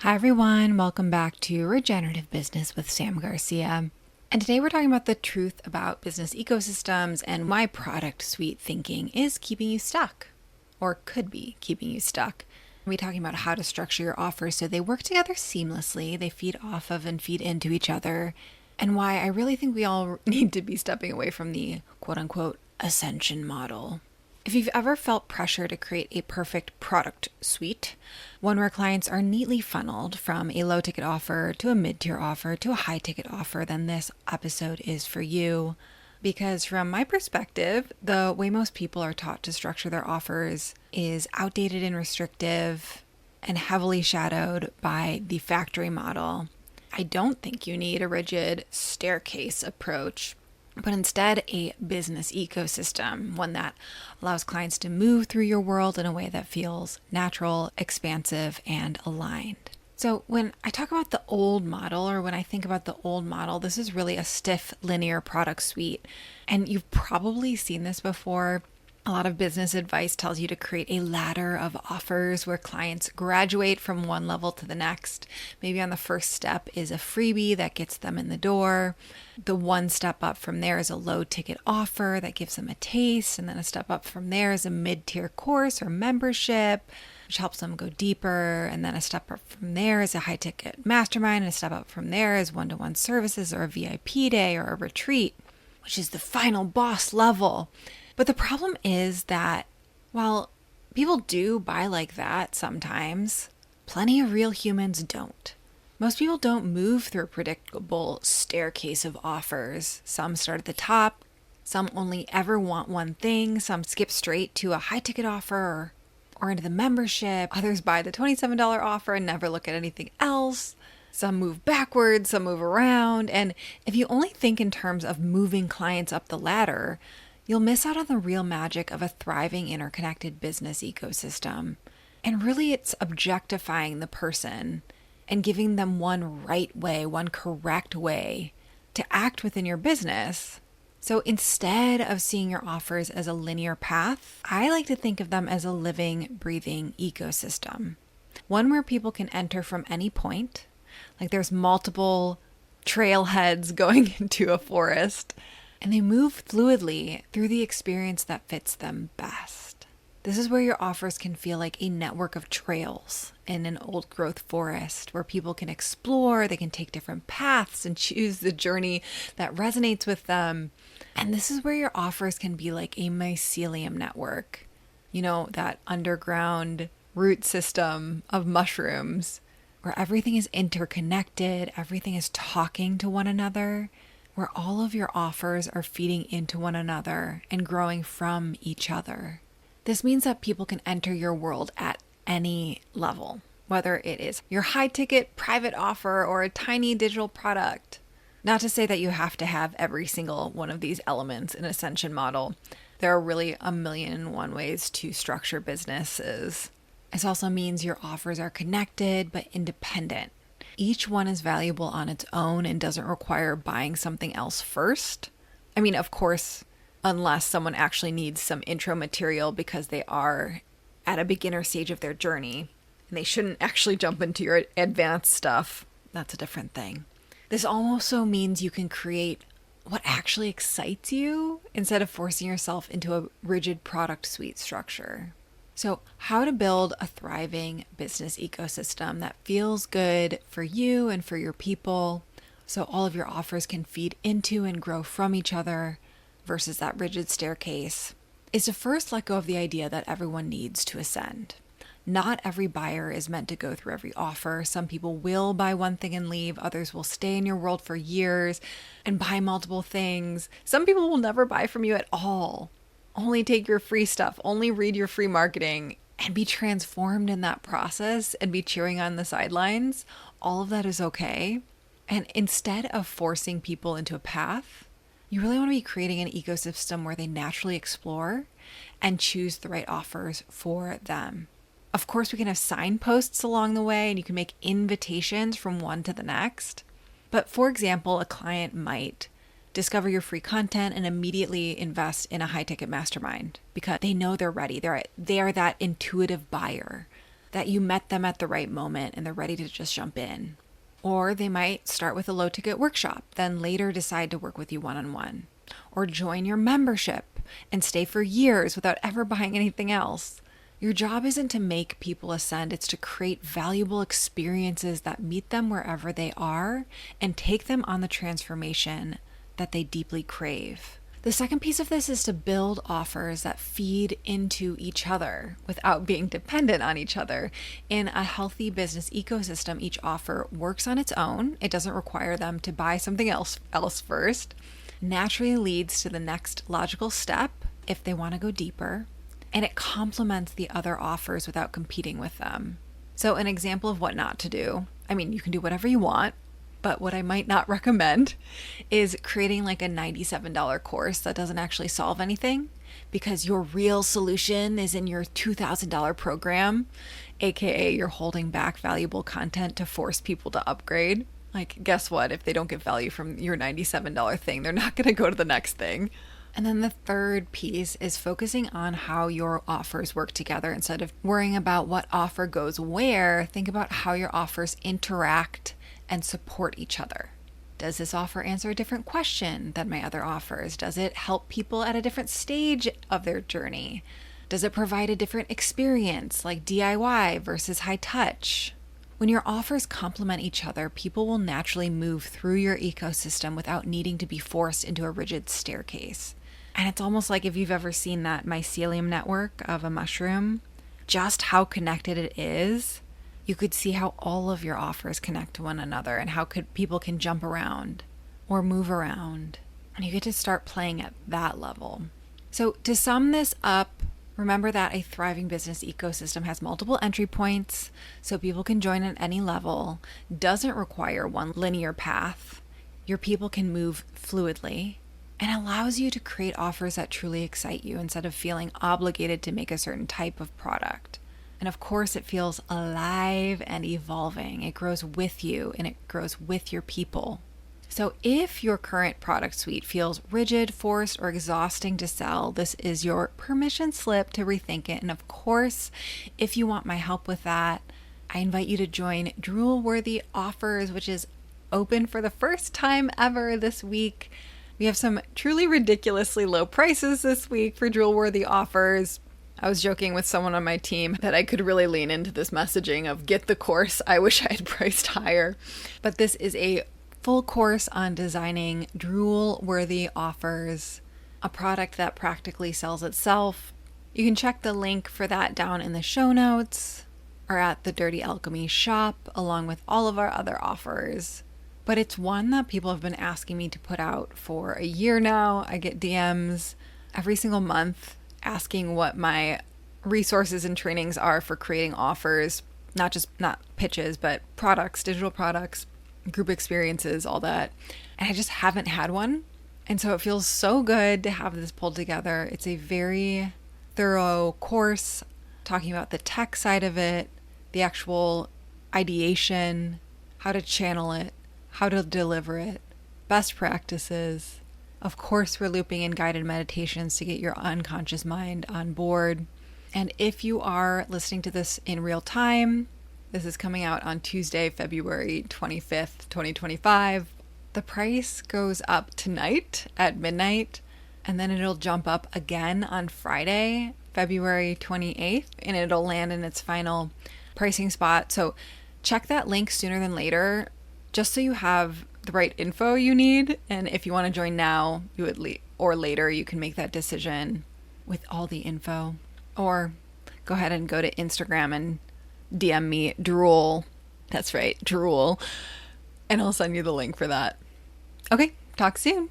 Hi everyone, welcome back to Regenerative Business with Sam Garcia. And today we're talking about the truth about business ecosystems and why product suite thinking is keeping you stuck, or could be keeping you stuck. We'll be talking about how to structure your offers so they work together seamlessly, they feed off of and feed into each other, and why I really think we all need to be stepping away from the quote-unquote Ascension model. If you've ever felt pressure to create a perfect product suite, one where clients are neatly funneled from a low ticket offer to a mid-tier offer to a high ticket offer, then this episode is for you. Because from my perspective, the way most people are taught to structure their offers is outdated and restrictive and heavily shadowed by the factory model. I don't think you need a rigid staircase approach, but instead a business ecosystem, one that allows clients to move through your world in a way that feels natural, expansive, and aligned. So when I talk about the old model, or when I think about the old model, this is really a stiff, linear product suite. And you've probably seen this before. A lot of business advice tells you to create a ladder of offers where clients graduate from one level to the next. Maybe on the first step is a freebie that gets them in the door. The one step up from there is a low ticket offer that gives them a taste. And then a step up from there is a mid-tier course or membership, which helps them go deeper. And then a step up from there is a high ticket mastermind. And a step up from there is one-to-one services or a VIP day or a retreat, which is the final boss level. But the problem is that while people do buy like that sometimes, plenty of real humans don't. Most people don't move through a predictable staircase of offers. Some start at the top, some only ever want one thing, some skip straight to a high ticket offer or into the membership. Others buy the $27 offer and never look at anything else. Some move backwards, some move around. And if you only think in terms of moving clients up the ladder, you'll miss out on the real magic of a thriving, interconnected business ecosystem. And really, it's objectifying the person and giving them one right way, one correct way to act within your business. So instead of seeing your offers as a linear path, I like to think of them as a living, breathing ecosystem. One where people can enter from any point, like there's multiple trailheads going into a forest, and they move fluidly through the experience that fits them best. This is where your offers can feel like a network of trails in an old growth forest where people can explore, they can take different paths and choose the journey that resonates with them. And this is where your offers can be like a mycelium network. You know, that underground root system of mushrooms where everything is interconnected, everything is talking to one another, where all of your offers are feeding into one another and growing from each other. This means that people can enter your world at any level, whether it is your high ticket private offer or a tiny digital product. Not to say that you have to have every single one of these elements in Ascension model. There are really a million and one ways to structure businesses. This also means your offers are connected but independent. Each one is valuable on its own and doesn't require buying something else first. I mean, of course, unless someone actually needs some intro material because they are at a beginner stage of their journey and they shouldn't actually jump into your advanced stuff. That's a different thing. This also means you can create what actually excites you instead of forcing yourself into a rigid product suite structure. So, how to build a thriving business ecosystem that feels good for you and for your people, so all of your offers can feed into and grow from each other versus that rigid staircase, is to first let go of the idea that everyone needs to ascend. Not every buyer is meant to go through every offer. Some people will buy one thing and leave. Others will stay in your world for years and buy multiple things. Some people will never buy from you at all. Only take your free stuff, only read your free marketing, and be transformed in that process and be cheering on the sidelines. All of that is okay. And instead of forcing people into a path, you really want to be creating an ecosystem where they naturally explore and choose the right offers for them. Of course, we can have signposts along the way and you can make invitations from one to the next. But for example, a client might discover your free content and immediately invest in a high ticket mastermind because they know they're ready. They are that intuitive buyer. that you met them at the right moment and they're ready to just jump in. Or they might start with a low ticket workshop, then later decide to work with you one-on-one. Or join your membership and stay for years without ever buying anything else. Your job isn't to make people ascend, it's to create valuable experiences that meet them wherever they are and take them on the transformation that they deeply crave. The second piece of this is to build offers that feed into each other without being dependent on each other. In a healthy business ecosystem, each offer works on its own. It doesn't require them to buy something else first. Naturally leads to the next logical step if they want to go deeper. And it complements the other offers without competing with them. So an example of what not to do. I mean, you can do whatever you want. But what I might not recommend is creating like a $97 course that doesn't actually solve anything because your real solution is in your $2,000 program, aka you're holding back valuable content to force people to upgrade. Like, guess what? If they don't get value from your $97 thing, they're not going to go to the next thing. And then the third piece is focusing on how your offers work together. Instead of worrying about what offer goes where, think about how your offers interact and support each other. Does this offer answer a different question than my other offers? Does it help people at a different stage of their journey? Does it provide a different experience, like DIY versus high touch? When your offers complement each other, people will naturally move through your ecosystem without needing to be forced into a rigid staircase. And it's almost like if you've ever seen that mycelium network of a mushroom, just how connected it is. You could see how all of your offers connect to one another and how people can jump around or move around. And you get to start playing at that level. So to sum this up, remember that a thriving business ecosystem has multiple entry points, so people can join at any level, doesn't require one linear path. Your people can move fluidly and allows you to create offers that truly excite you instead of feeling obligated to make a certain type of product. And of course, it feels alive and evolving. It grows with you and it grows with your people. So if your current product suite feels rigid, forced, or exhausting to sell, this is your permission slip to rethink it. And of course, if you want my help with that, I invite you to join Drool-worthy Offers, which is open for the first time ever this week. We have some truly ridiculously low prices this week for Drool-worthy Offers. I was joking with someone on my team that I could really lean into this messaging of get the course. I wish I had priced higher. But this is a full course on designing drool-worthy offers, a product that practically sells itself. You can check the link for that down in the show notes or at the Dirty Alchemy shop, along with all of our other offers. But it's one that people have been asking me to put out for a year now. I get DMs every single month asking what my resources and trainings are for creating offers, not pitches, but products, digital products, group experiences, all that. And I just haven't had one. And so it feels so good to have this pulled together. It's a very thorough course talking about the tech side of it, the actual ideation, how to channel it, how to deliver it, best practices. Of course, we're looping in guided meditations to get your unconscious mind on board. And if you are listening to this in real time, this is coming out on Tuesday, February 25th, 2025. The price goes up tonight at midnight, and then it'll jump up again on Friday, February 28th, and it'll land in its final pricing spot. So check that link sooner than later, just so you have the right info you need. And if you want to join now, or later, you can make that decision with all the info. Or go ahead and go to Instagram and DM me Drool. That's right, Drool. And I'll send you the link for that. Okay, talk soon.